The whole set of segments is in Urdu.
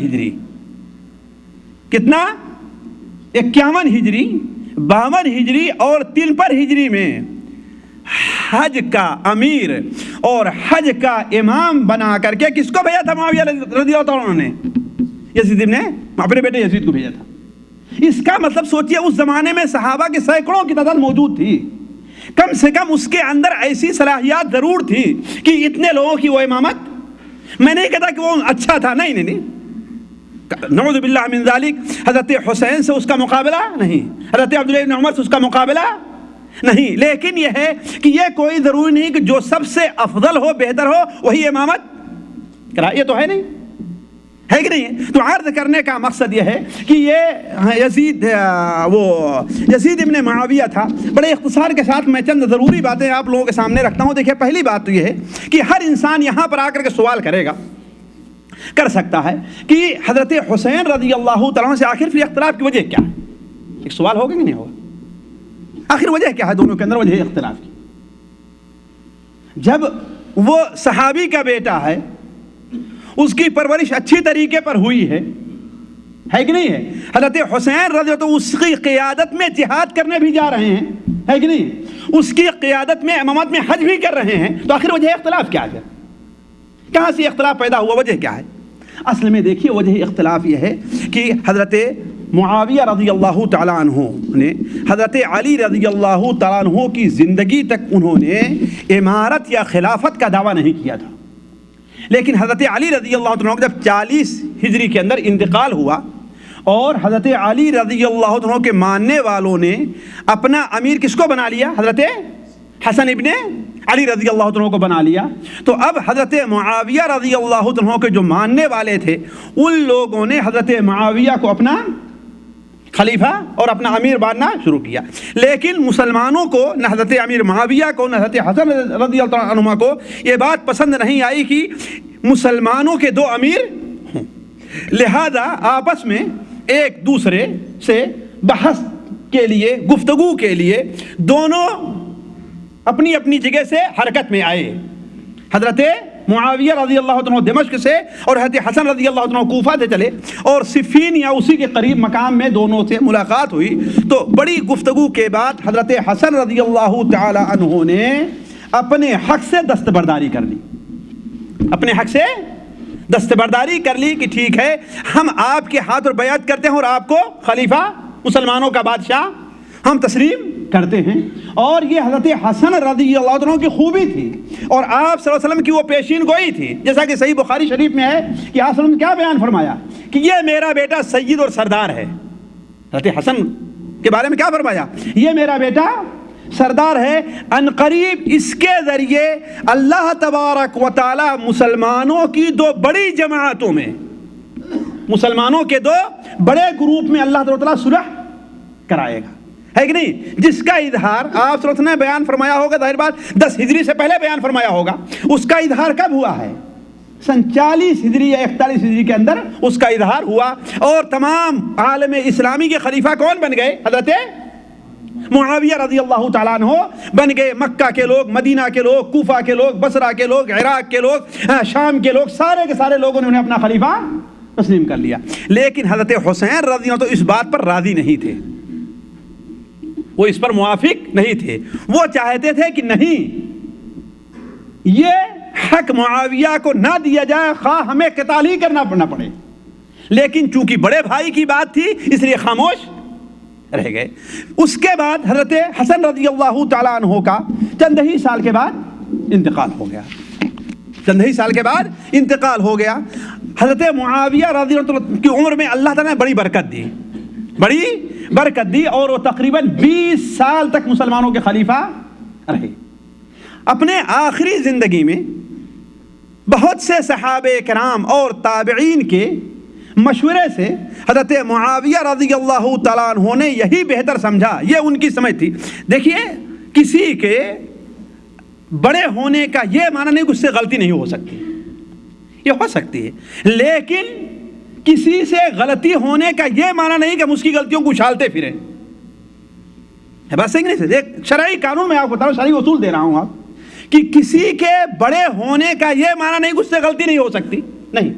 ہجری، کتنا؟ 51 ہجری، 52 ہجری اور 53 ہجری میں حج کا امیر اور حج کا امام بنا کر کے کس کو بھیجا تھا؟ معاویہ رضی اللہ عنہ نے یزید نے اپنے بیٹے یزید کو بھیجا تھا۔ اس کا مطلب سوچئے اس زمانے میں صحابہ کے سینکڑوں کی تعداد موجود تھی، کم سے کم اس کے اندر ایسی صلاحیات ضرور تھی کہ اتنے لوگوں کی وہ امامت، میں نہیں کہتا کہ وہ اچھا تھا، نہیں، نعوذ باللہ من ذالک، حضرت حسین سے اس کا مقابلہ نہیں، حضرت عبداللہ بن عمر سے اس کا مقابلہ نہیں، لیکن یہ ہے کہ یہ کوئی ضروری نہیں کہ جو سب سے افضل ہو، بہتر ہو، وہی امامت کرائے، یہ تو ہے نہیں، ہے کہ نہیں؟ تو عرض کرنے کا مقصد یہ ہے کہ یہ یزید ابن معاویہ تھا۔ بڑے اختصار کے ساتھ میں چند ضروری باتیں آپ لوگوں کے سامنے رکھتا ہوں۔ دیکھیں، پہلی بات تو یہ ہے کہ ہر انسان یہاں پر آ کر کے سوال کر سکتا ہے کہ حضرت حسین رضی اللہ تعالیٰ عنہ سے آخر پھر اختلاف کی وجہ کیا ہے؟ ایک سوال ہوگا کہ نہیں ہوگا؟ آخر وجہ کیا ہے دونوں کے اندر وجہ اختلاف کی؟ جب وہ صحابی کا بیٹا ہے، اس کی پرورش اچھی طریقے پر ہوئی ہے کہ نہیں ہے؟ حضرت حسین رضی اللہ عنہ اس کی قیادت میں جہاد کرنے بھی جا رہے ہیں، ہے کہ نہیں؟ اس کی قیادت میں امامت میں حج بھی کر رہے ہیں، تو آخر وجہ اختلاف کیا ہے؟ کہاں سے اختلاف پیدا ہوا؟ وجہ کیا ہے؟ اصل میں دیکھیے، وجہ اختلاف یہ ہے کہ حضرت معاویہ رضی اللہ تعالیٰ عنہ نے حضرت علی رضی اللہ تعالیٰ عنہ کی زندگی تک انہوں نے امارت یا خلافت کا دعویٰ نہیں کیا تھا، لیکن حضرت علی رضی اللہ عنہ جب 40 ہجری کے اندر انتقال ہوا اور حضرت علی رضی اللہ عنہ کے ماننے والوں نے اپنا امیر کس کو بنا لیا؟ حضرت حسن ابن علی رضی اللہ عنہ کو بنا لیا، تو اب حضرت معاویہ رضی اللہ عنہ کے جو ماننے والے تھے ان لوگوں نے حضرت معاویہ کو اپنا خلیفہ اور اپنا امیر ماننا شروع کیا، لیکن مسلمانوں کو، نہ حضرت امیر معاویہ کو نہ حضرت حسن رضی اللہ عنہ کو یہ بات پسند نہیں آئی کہ مسلمانوں کے دو امیر ہوں، لہذا آپس میں ایک دوسرے سے بحث کے لیے، گفتگو کے لیے دونوں اپنی اپنی جگہ سے حرکت میں آئے۔ حضرت معاویہ رضی اللہ عنہ دمشق سے اور حضرت حسن رضی اللہ عنہ کوفہ سے چلے، اور صفین یا اسی کے قریب مقام میں دونوں سے ملاقات ہوئی، تو بڑی گفتگو کے بعد حضرت حسن رضی اللہ تعالی عنہ نے اپنے حق سے دستبرداری کر لی، اپنے حق سے دستبرداری کر لی کہ ٹھیک ہے، ہم آپ کے ہاتھ اور بیعت کرتے ہیں اور آپ کو خلیفہ، مسلمانوں کا بادشاہ ہم تسلیم کرتے ہیں۔ اور یہ حضرت حسن رضی اللہ عنہ کی خوبی تھی اور آپ صلی اللہ علیہ وسلم کی وہ پیشین گوئی تھی، جیسا کہ صحیح بخاری شریف میں ہے کہ آپ صلی اللہ علیہ وسلم نے کیا بیان فرمایا کہ یہ میرا بیٹا سید اور سردار ہے۔ حضرت حسن کے بارے میں کیا فرمایا؟ یہ میرا بیٹا سردار ہے، ان قریب اس کے ذریعے اللہ تبارک و تعالی مسلمانوں کی دو بڑی جماعتوں میں، مسلمانوں کے دو بڑے گروپ میں اللہ تعالیٰ صلح کرائے گا، ہے کہ نہیں؟ جس کا اظہار آپ صلی اللہ علیہ وسلم نے بیان فرمایا ہوگا، ظاہر بات 10 ہجری سے پہلے بیان فرمایا ہوگا، اس کا اظہار کب ہوا ہے؟ سن 40 ہجری یا 41 ہجری کے اندر اس کا اظہار ہوا، اور تمام عالم اسلامی کے خلیفہ کون بن گئے؟ حضرت معاویہ رضی اللہ تعالیٰ عنہ بن گئے۔ مکہ کے لوگ، مدینہ کے لوگ، کوفہ کے لوگ، بصرہ کے لوگ، عراق کے لوگ، شام کے لوگ، سارے کے سارے لوگوں نے انہیں اپنا خلیفہ تسلیم کر لیا، لیکن حضرت حسین رضی اللہ عنہ تو اس بات پر راضی نہیں تھے، وہ اس پر موافق نہیں تھے، وہ چاہتے تھے کہ نہیں، یہ حق معاویہ کو نہ دیا جائے، خواہ ہمیں قتال ہی کرنا پڑے، لیکن چونکہ بڑے بھائی کی بات تھی اس لیے خاموش رہ گئے۔ اس کے بعد حضرت حسن رضی اللہ تعالیٰ عنہ کا چند ہی سال کے بعد انتقال ہو گیا، چند ہی سال کے بعد انتقال ہو گیا۔ حضرت معاویہ رضی اللہ عنہ کی عمر میں اللہ تعالیٰ نے بڑی برکت دی، بڑی برکت دی، اور وہ تقریباً 20 سال تک مسلمانوں کے خلیفہ رہے۔ اپنے آخری زندگی میں بہت سے صحابہ کرام اور تابعین کے مشورے سے حضرت معاویہ رضی اللہ تعالیٰ عنہ نے یہی بہتر سمجھا، یہ ان کی سمجھ تھی۔ دیکھیے، کسی کے بڑے ہونے کا یہ معنی نہیں کہ اس سے غلطی نہیں ہو سکتی، یہ ہو سکتی ہے، لیکن کسی سے غلطی ہونے کا یہ معنی نہیں کہ ہم اس کی غلطیوں کو اچھالتے پھریں، ہے بات صحیح نہیں؟ ایک شرعی قانون میں آپ کو بتا رہا ہوں، شرعی اصول دے رہا ہوں آپ، کہ کسی کے بڑے ہونے کا یہ معنی نہیں کہ اس سے غلطی نہیں ہو سکتی، نہیں،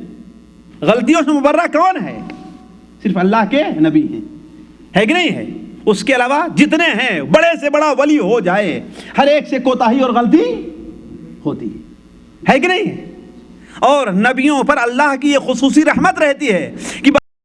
غلطیوں سے مبرہ کون ہے؟ صرف اللہ کے نبی ہیں، ہے کہ نہیں ہے؟ اس کے علاوہ جتنے ہیں، بڑے سے بڑا ولی ہو جائے، ہر ایک سے کوتاہی اور غلطی ہوتی ہے کہ نہیں؟ اور نبیوں پر اللہ کی یہ خصوصی رحمت رہتی ہے کہ